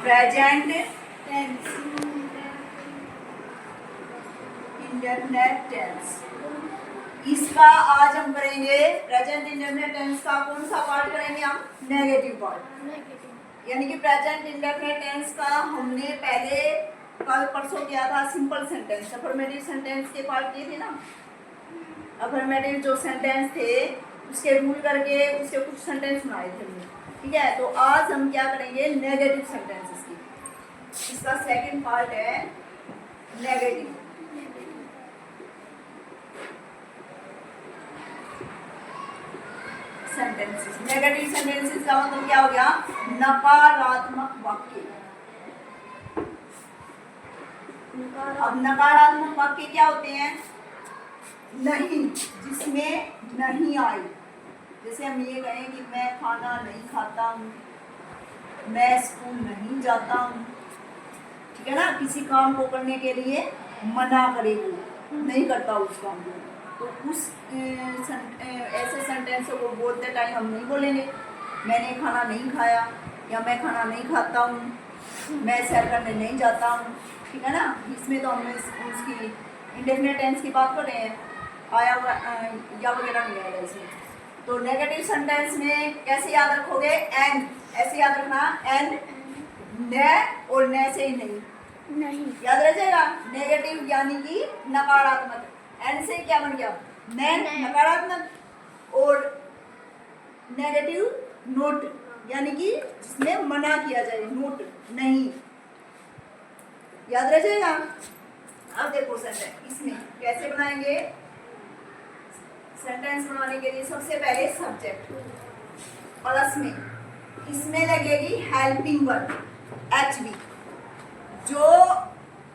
Present indefinite tense. इसका आज हम करेंगे प्रेजेंट इंडेफिनिट टेंस का कौन सा पार्ट करेंगे हम? Negative part. यानी कि प्रेजेंट इंडेफिनिट टेंस का हमने पहले कल परसों किया था सिंपल सेंटेंस, अफर्मेटिव सेंटेंस के पार्ट किए थे ना। अफर्मेटिव जो सेंटेंस थे उसके रूल करके उसके कुछ सेंटेंस बनाए थे हमने, ठीक है। तो आज हम क्या करेंगे? नेगेटिव सेंटेंसेस की। इसका सेकंड पार्ट है नेगेटिव सेंटेंसेस। नेगेटिव सेंटेंसेस का मतलब क्या हो गया? नकारात्मक वाक्य। अब नकारात्मक वाक्य क्या होते हैं? नहीं, जिसमें नहीं आई। जैसे हम ये कहें कि मैं खाना नहीं खाता हूँ, मैं स्कूल नहीं जाता हूँ, ठीक है ना। किसी काम को करने के लिए मना करेगी, नहीं करता उस काम को, तो उस ऐसे सेंटेंस को बोलते टाइम हम नहीं बोलेंगे मैंने खाना नहीं खाया, या मैं खाना नहीं खाता हूँ, मैं सैर करने नहीं जाता हूँ, ठीक है ना। इसमें तो हमने उसकी इंडेफिनिट टेंस की बात कर रहे हैं, आया या वगैरह नहीं आएगा इसमें। तो नेगेटिव सेंटेंस में कैसे याद रखोगे? एन, ऐसे याद रखना, एन, न और न से ही नहीं याद रह जाएगा। नेगेटिव यानी कि नकारात्मक, एन से क्या बन गया? न, नकारात्मक। और नेगेटिव नोट यानी कि जिसमें मना किया जाए, नोट नहीं, याद रह जाएगा। अब देखो सेंटेंस इसमें कैसे बनाएंगे। सेंटेंस बनाने के लिए सबसे पहले सब्जेक्ट प्लस में इसमें लगेगी हेल्पिंग वर्ब HV। जो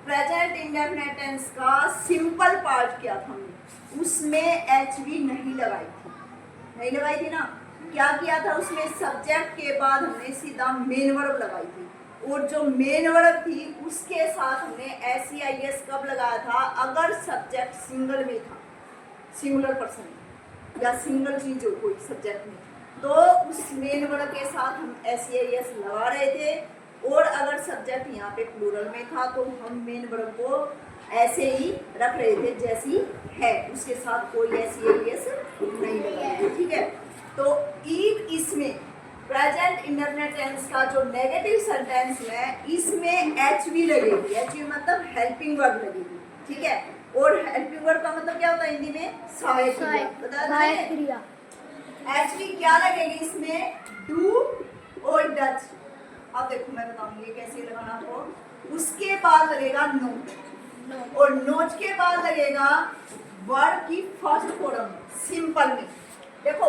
प्रेजेंट इंडेफिनिट टेंस का सिंपल पार्ट किया था हमने, उसमें HV नहीं लगाई थी ना। क्या किया था उसमें? सब्जेक्ट के बाद हमने सीधा मेन वर्ब लगाई थी, और जो मेन वर्ब थी उसके साथ हमने SEIS कब लगाया था? अगर सब्जेक्ट सिंगल में था, सिंगुलर पर्सन या सिंगल चीज हो कोई सब्जेक्ट में, तो उस मेन वर्ब के साथ हम SEIS लगा रहे थे। और अगर सब्जेक्ट यहाँ पे प्लूरल में था तो हम मेन वर्ब को ऐसे ही रख रहे थे जैसी है, उसके साथ कोई SEIS नहीं लगा रहे थे, ठीक है। तो इसमें प्रेजेंट इंडेफिनिट टेंस का जो नेगेटिव सेंटेंस है इसमें HV लगेगी। HV मतलब हेल्पिंग वर्ब लगेगी, ठीक है। और हेल्पिंग वर्ब का मतलब क्या होता है हिंदी में? सहायक क्रिया। HV क्या लगेगी इसमें? डू और डज। अब देखो मैं बताऊंगी कैसे लगाना आपको। उसके बाद लगेगा नोट, और नोट के बाद लगेगा वर्ब की फर्स्ट फॉर्म सिंपल में, देखो।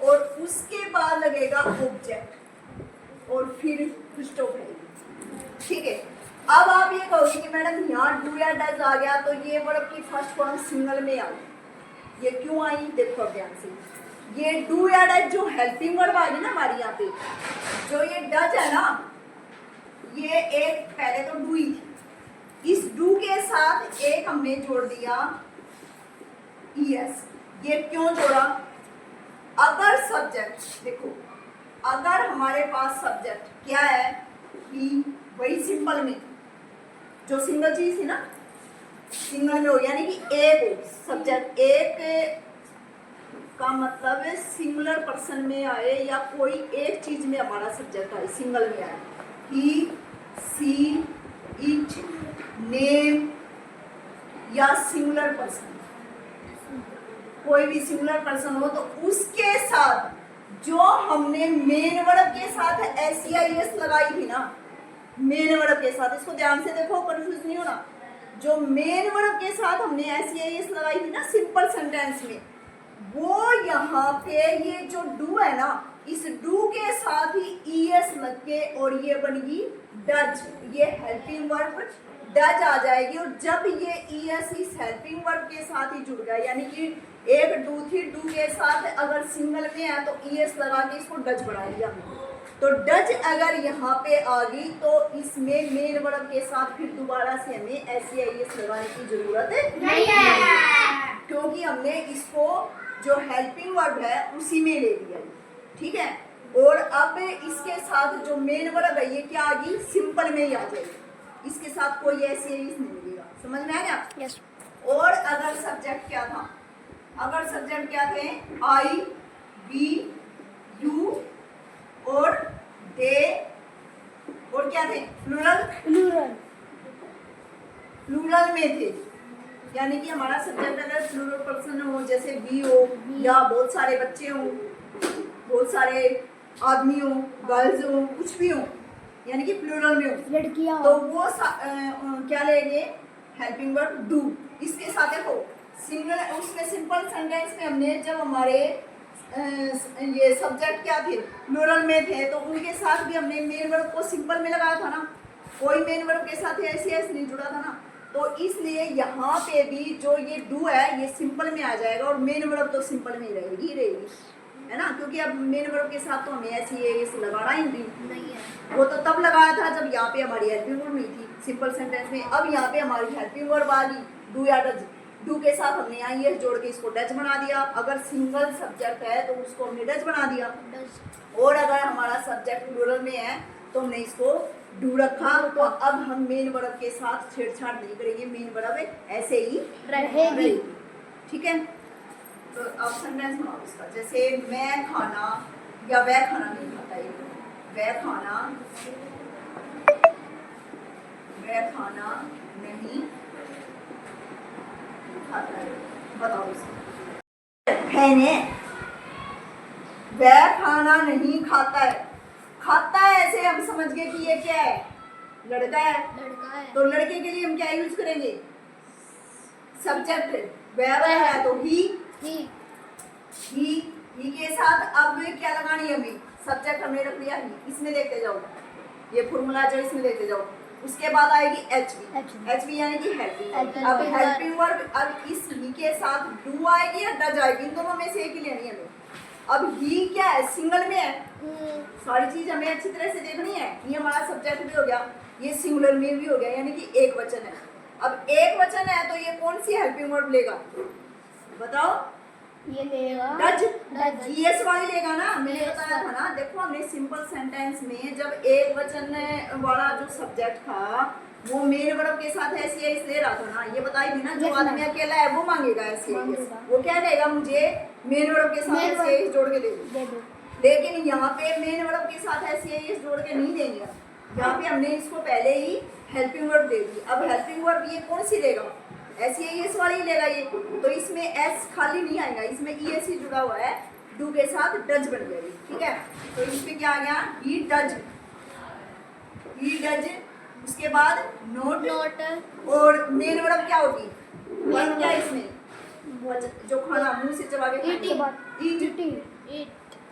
और उसके बाद लगेगा ऑब्जेक्ट, और फिर स्टॉप रहेगी, ठीक है। अब आप ये कहोगे कि मैडम यहाँ डू या डज आ गया तो ये वर्ब की फर्स्ट फॉर्म सिंगल में आ गई, ये क्यों आई? देखो ध्यान से, ये डू या डज जो हेल्पिंग वर्ब आ गई ना हमारी यहाँ पे, जो ये डज है ना, ये एक पहले तो डू ही थी, इस डू के साथ एक हमने जोड़ दिया ES। ये क्यों जोड़ा? अगर सब्जेक्ट, देखो अगर हमारे पास सब्जेक्ट क्या है कि वही सिंपल में जो सिंगल चीज थी ना, सिंगल में हो, यानी कि एक हो सब्जेक्ट, एक का मतलब है सिंगुलर पर्सन में आए या कोई एक चीज में हमारा सब्जेक्ट आए, सिंगल में आए, ही, सी, इट, नेम, या सिंगुलर पर्सन, कोई भी सिंगुलर पर्सन हो, तो उसके साथ जो हमने मेन वर्ब के साथ SEIS लगाई थी ना, मेन वर्ब के साथ, इसको ध्यान से देखो कंफ्यूज नहीं होना। जो मेन वर्ब के साथ हमने SEIS लगाई थी ना सिंपल सेंटेंस में, वो यहाँ पे ये जो डू है ना, इस डू के साथ ही ES लग के और ये बनेगी डज, ये हेल्पिंग वर्ब डज आ जाएगी। और जब ये ES इस हेल्पिंग वर्ब के साथ ही जुड़ गया, यानी कि एक डू थी, डू के साथ अगर सिंगल में है तो ES लगा के इसको डज बना लिया। तो डज अगर यहाँ पे आ गई तो इसमें मेन वर्ब के साथ फिर दोबारा से हमें SEIS लगाने की जरूरत नहीं है, क्योंकि हमने इसको जो हेल्पिंग वर्ब है उसी में ले लिया, ठीक है। और अब अब इसके साथ जो मेन वर्ब है ये क्या आ गई, सिंपल में ही आ जाएगी, इसके साथ कोई ऐसे नहीं मिलेगा। समझ में आ गया? यस। और अगर सब्जेक्ट क्या था, अगर सब्जेक्ट क्या थे, आई, वी, यू और दे, और क्या थे, प्लूरल, प्लूरल में थे। यानी कि हमारा सब्जेक्ट अगर प्लूरल पर्सन हो, जैसे वी हो, या बहुत सारे बच्चे हो, बहुत सारे आदमी हो, गर्ल्स हो, कुछ भी हो, यानी कि प्लूरल में हो, लड़कियां तो वो क्या लेंगे, हेल्पिंग वर्ब डू। इसके साथ देखो सिंगल, उसमें सिंपल सेंटेंस में हमने जब हमारे ये सब्जेक्ट क्या थे, प्लूरल में थे, तो उनके साथ भी हमने मेन वर्ब को सिंपल में लगाया था ना, कोई मेन वर्ब के साथ ऐसे नहीं जुड़ा था ना। तो इसलिए यहाँ पे भी जो ये डू है ये सिंपल में आ जाएगा, और मेन वर्ब तो सिंपल में ही रहेगी है ना, क्योंकि अब मेन वर्ब के साथ तो हमें ऐसी ये लगाना ही नहीं है। वो तो तब लगाया था जब यहाँ पे हमारी हेल्पिंग वर्ब नहीं थी सिंपल सेंटेंस में। अब यहाँ पे हमारी हेल्पिंग वर्ब आ गई डू या डज, डू के साथ हमने यहाँ ये जोड़ के इसको डज बना दिया। अगर सिंगल सब्जेक्ट है तो उसको हमने डज बना दिया, और अगर हमारा सब्जेक्ट प्लूरल में है तो हमने इसको डू रखा। तो अब हम मेन वर्ब के साथ छेड़छाड़ नहीं करेंगे, मेन वर्ब ऐसे ही रहेगी। ठीक है, तो अब सेंटेंस बनाओ इसका, जैसे मैं खाना या वह खाना नहीं खाता है, वह खाना नहीं खाता है, बताओ इसको। है वह खाना नहीं खाता है, खाता है ऐसे हम समझ गए कि ये क्या है, लड़का है। तो लड़के के लिए हम क्या यूज करेंगे, सब्जेक्ट, वह है तो ही के साथ अब क्या लगानी है हमें, सब्जेक्ट हमने रख लिया ही, इसमें देखते जाओ, ये फॉर्मूला जो इसमें देखते जाओ। उसके बाद आएगी एच बी यानी कि हेल्पिंग। अब हेल्पिंग वर्ब, अब इस ही के साथ डू आएगी या डज आएगी, इन दोनों में से एक ही लेनी है हमें। अब ही क्या है, सिंगल में है, सारी चीज हमें अच्छी तरह से देखनी है। ये हमारा सब्जेक्ट भी हो गया, ये सिंगुलर में भी हो गया, यानी कि एक वचन है। अब एक वचन है तो ये कौन सी हेल्पिंग वर्ब लेगा, बताओ? ये लेगा डज, ईएस वाली लेगा ना, मैंने बताया था ना। देखो हमने सिंपल सेंटेंस में जब एक वचन वाला जो सब्जेक्ट था वो मेन वर्ब के साथ एस ले रहा था ना, ये बताई थी ना। जो आदमी अकेला है वो मांगेगा एस, वो क्या कहेगा, मुझे मेन वर्ब के साथ एस जोड़ के दे दो। लेकिन यहाँ पे मेन वर्ब के साथ एस जोड़ के नहीं देंगे, यहाँ पे हमने इसको पहले ही हेल्पिंग वर्ब दे दी। अब हेल्पिंग वर्ब ये कौन सी लेगा, एस वाली लेगा ये, तो इसमें एस खाली नहीं आएगा, इसमें ईएस ही जुड़ा हुआ है, डू के साथ डज बन गई। ठीक है, तो इसमें क्या आ गया, ही डज। उसके बाद नोट, और मेन वर्ब क्या होगी, वर्ब क्या इसमें, जो खाना मुंह से चबा के ईट,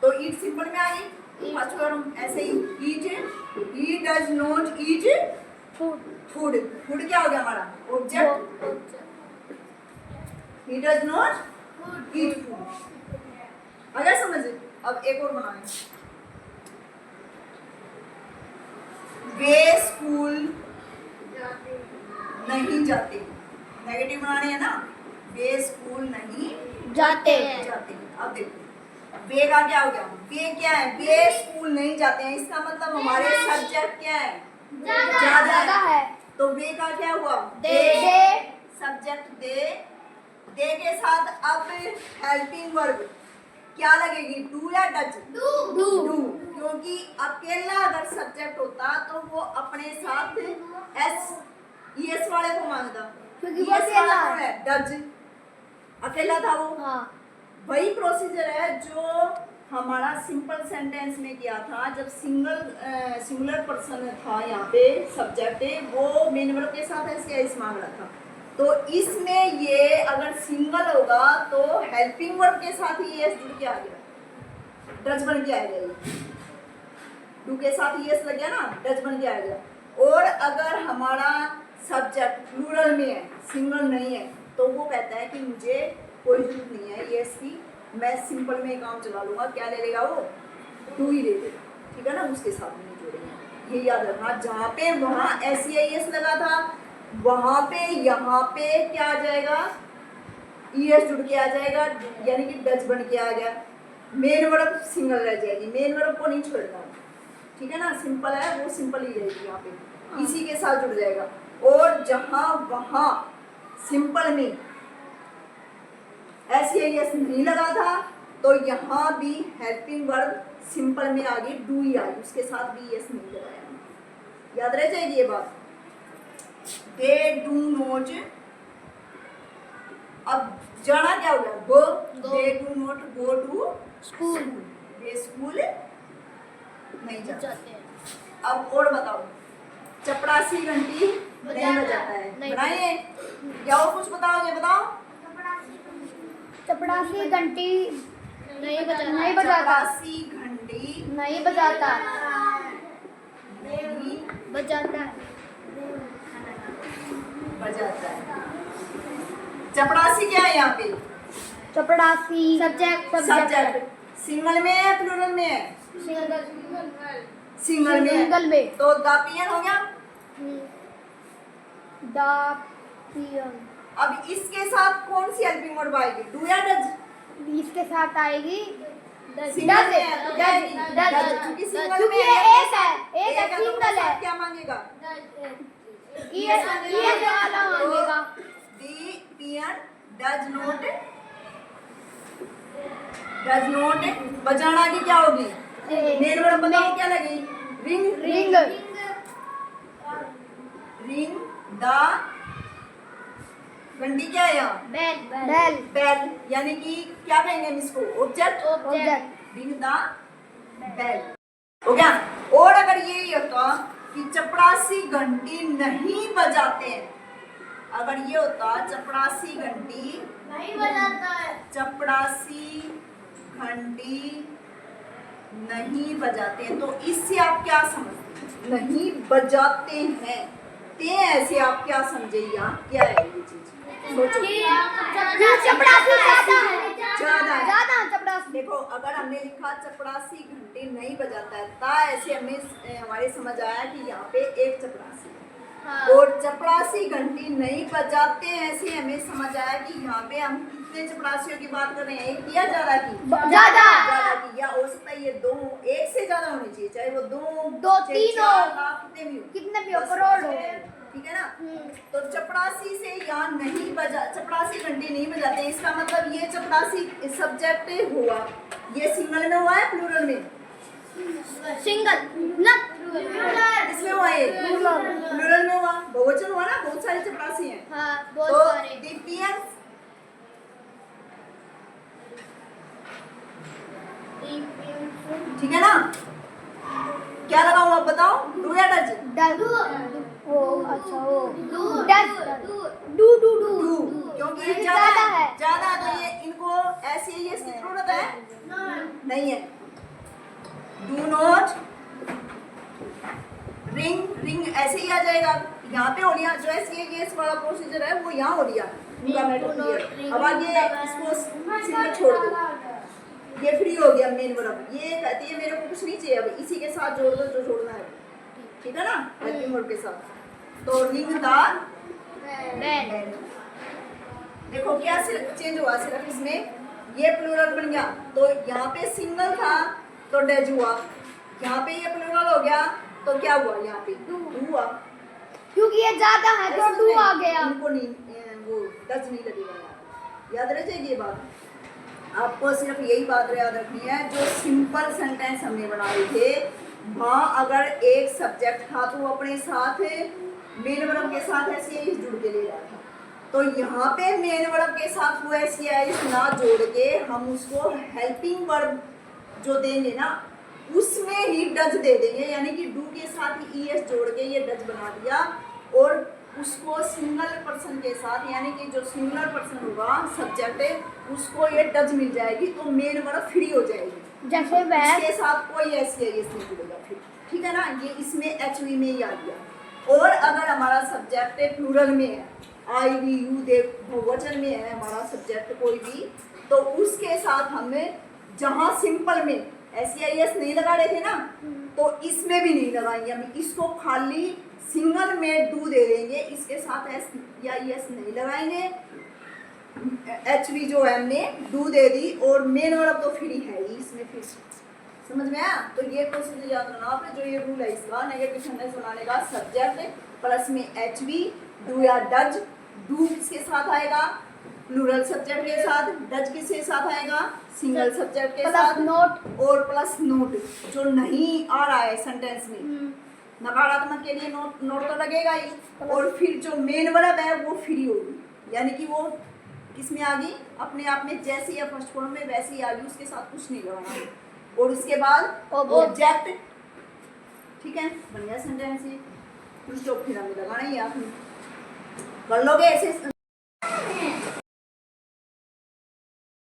तो ईट सिंपल में आ गई। फर्स्ट वर्ब ऐसे ही he does not eat food, food क्या हो गया हमारा, object. He does not eat food, अगर समझ। अब एक और बनाएं, वे स्कूल नहीं जाते, नेगेटिव बनाने हैं ना, वे स्कूल नहीं जाते। अब देखो वे का क्या हो गया, वे क्या है, वे स्कूल नहीं जाते हैं, इसका मतलब हमारे सब्जेक्ट क्या है, ज्यादा है। तो वे का क्या हुआ, दे, सब्जेक्ट दे के साथ अब हेल्पिंग वर्ब क्या लगेगी, डू या डज, डू, क्योंकि अकेला अगर सब्जेक्ट होता तो वो अपने साथ एस वाले को मांगता, क्योंकि वो अकेला है, डज अकेला था वो। हाँ। वही प्रोसीजर है जो हमारा सिंपल सेंटेंस में किया था, जब सिंगुलर पर्सन था, यहाँ पे सब्जेक्ट है वो मेन वर्ब के साथ एस मांग रहा था। तो इसमें ये अगर सिंगल होगा तो हेल्पिंग वर्ब के साथ ही एस जुड़ के आ गया, डज बन के आ गया, डू के साथ ही एस लग गया ना, डज बन के आ गया। और अगर हमारा सब्जेक्ट प्लूरल में है, सिंगल नहीं है, तो वो कहता है कि मुझे कोई जरूरत नहीं है एस की, मैं सिंपल में काम चला लूंगा। क्या ले लेगा वो, डू ही ले लेगा। ठीक है ना, उसके साथ नहीं जोड़ेंगे, ये याद रखना। जहाँ पे वहाँ एस लगा था, वहाँ पे यहाँ पे क्या आ जाएगा, ईएस जुड़ के आ जाएगा, यानी कि डज बन के आ गया। मेन वर्ब सिंगल रह जाएगी, मेन वर्ब को नहीं छोड़ना, ठीक है ना, सिंपल है वो सिंपल ही रहेगी यहाँ पे, इसी के साथ जुड़ जाएगा। और जहां वहां सिंपल में एस नहीं लगा था तो यहाँ भी हेल्पिंग वर्ब सिंपल में आ गई, डू ही आई, उसके साथ भी एस नहीं लगाया, याद रह जाएगी ये बात। दे डू नॉट, अब जाना क्या हो गया, go, they do not go to school, वे स्कूल नहीं जाते। जाते हैं। अब और बताओ, चपरासी घंटी नहीं बजाता है, नहीं। बनाइए, क्या और कुछ बताओगे, बताओ। चपरासी घंटी नहीं बजाता, चपरासी घंटी नहीं बजाता, नहीं बजाता, बजाता है। चपरासी क्या है यहाँ पे, चपरासी सब्जेक्ट, सब्जेक्ट सिंगल में है प्लूरल में है, सिंगल सिंगल में। तो द पियन हो गया। द पियन, अब इसके साथ कौन सी हेल्पिंग वर्ब आएगी, डू या डज, इसके साथ आएगी सिंगल में है तो जाएगी डज, क्योंकि सिंगल क्योंकि में ये है, एक है, एक तो सिंगल है, क्या मांगेगा, ये वाला मांगेगा। द पियन डज नॉट बजाना की क्या होगी, मेन वर्ब बताओ क्या लगी, रिंग, रिंग, रिंग द घंटी क्या है यहाँ, बेल, बेल, यानी कि क्या कहेंगे हम इसको, object, object, ring the bell, हो गया। और अगर ये होता कि चपरासी घंटी नहीं बजाते हैं, अगर ये होता चपरासी घंटी नहीं बजाता है, चपरासी घंटी नहीं बजाते हैं, तो इससे आप क्या समझते हैं, नहीं बजाते हैं, ते ऐसे आप क्या समझे, यहाँ क्या है ये चीज, सोचो। चपरासी ज्यादा है, चपरासी। देखो अगर हमने लिखा चपरासी घंटे नहीं बजाता है, ता ऐसे हमें हमारे समझ आया कि यहाँ पे एक चपरासी है, और चपरासी घंटी नहीं बजाते हैं, ऐसे हमें समझ आया कि यहाँ पे हम कितने चपरासियों की बात कर रहे हैं, एक या ज्यादा की, ज्यादा की, या हो सकता है ये दो, एक से ज्यादा होनी चाहिए, चाहे वो दो तीन हो, चार लाख कितने भी हो, करोड़ हो, ठीक है ना। तो चपरासी से यहाँ नहीं बजा, चपरासी घंटी नहीं बजाते, इसका मतलब ये चपरासी सब्जेक्ट हुआ, ये सिंगल में हुआ है प्लूरल में, सिंगल ना, इसमें हुआ है प्लूरल में हुआ, बहुवचन हुआ ना, बहुत सारे चपरासी हैं। हाँ, तो बहुत सारे। दीपियन ठीक है ना, क्या लगाऊं आप बताओ, डू या डज, ओ अच्छा, ओ डू, डू, क्योंकि ये ज्यादा है, ज्यादा, तो ये इनको ऐसे ही इसकी जरूरत है नहीं है। डू नॉट रिंग, रिंग ऐसे ही आ जाएगा, यहाँ पे हो रहा जो एस वाला प्रोसीजर है वो यहाँ हो रहा उनका मैटर क्लियर। अब आगे इसको सिंपल छोड़ दो, ये फ्री हो गया मेन वर्ब, ये कहती है मेरे को कुछ नहीं चाहिए, अब इसी के साथ जोड़ दो जो जोड़ना है, ठीक है ना, हेल्पिंग वर्ब के साथ। तो रिंग द बेल, देखो क्या चेंज हुआ, सिर्फ इसमें ये प्लूरल बन गया, तो यहाँ पे सिंगल था तो डज हुआ, यहाँ पे ये प्लूरल हो गया तो क्या हुआ, यहाँ पे डू हुआ, क्योंकि ये ज्यादा है तो डू आ गया, इनको नहीं वो डज नहीं लगेगा, याद रह जाएगी ये बात। आपको सिर्फ यही बात याद रखनी है, जो सिंपल सेंटेंस हमने बनाए थे वहाँ अगर एक सब्जेक्ट था तो वो अपने साथ मेन वर्ब के साथ ऐसे ही जुड़ के ले रहा था, तो यहाँ पे मेन वर्ब के साथ वो ऐसे ना जोड़ के हम उसको हेल्पिंग वर्ब जो देंगे ना उसमें ही डज दे देंगे, यानी कि डू के साथ ही ईएस जोड़ के ये डज बना दिया, और उसको सिंगल पर्सन के साथ, यानी कि जो सिंगुलर पर्सन होगा सब्जेक्ट उसको ये डज मिल जाएगी, तो मेन वर्ब फ्री हो जाएगी, जैसे वह इसके साथ कोई एस नहीं जुड़ेगा फिर, ठीक है ना, ये इसमें एचवी में ही आ गया। और अगर हमारा सब्जेक्ट प्लूरल में है, आई वी यू दे बहुवचन में है हमारा सब्जेक्ट कोई भी, तो उसके साथ हमें जहाँ सिंपल में एस नहीं लगा रहे थे ना, तो इसमें भी नहीं लगाएंगे, हम इसको खाली सिंगल में डू दे देंगे, इसके साथ एस या एस नहीं लगाएंगे, एच वी जो है हमने डू दे दी और मेन वर्ब तो फ्री है ही इसमें फिर समझ में आया। तो ये प्रोसीजर याद रखना आपने, जो ये रूल है इसका नेगेटिव सेंटेंस बनाने का, सब्जेक्ट प्लस में एच वी डू या डज, डू किसके साथ आएगा प्लूरल सब्जेक्ट के साथ, डज किसके साथ आएगा सिंगल सब्जेक्ट के प्लस साथ, नोट और प्लस नोट जो नहीं आ रहा है सेंटेंस में नकारात्मक के लिए नोट नोट तो लगेगा ही, और फिर जो मेन वर्ब है वो फ्री होगी, यानी कि वो किसमें आ गई अपने आप में, जैसे या फर्स्ट फॉर्म में वैसे ही आ गई, उसके साथ कुछ नहीं लगाना। और उसके बाद ऑब्जेक्ट, ठीक है बन गया सेंटेंस ये, कुछ तो फिर हमें लगाना ही आपने कर लोगे ऐसे।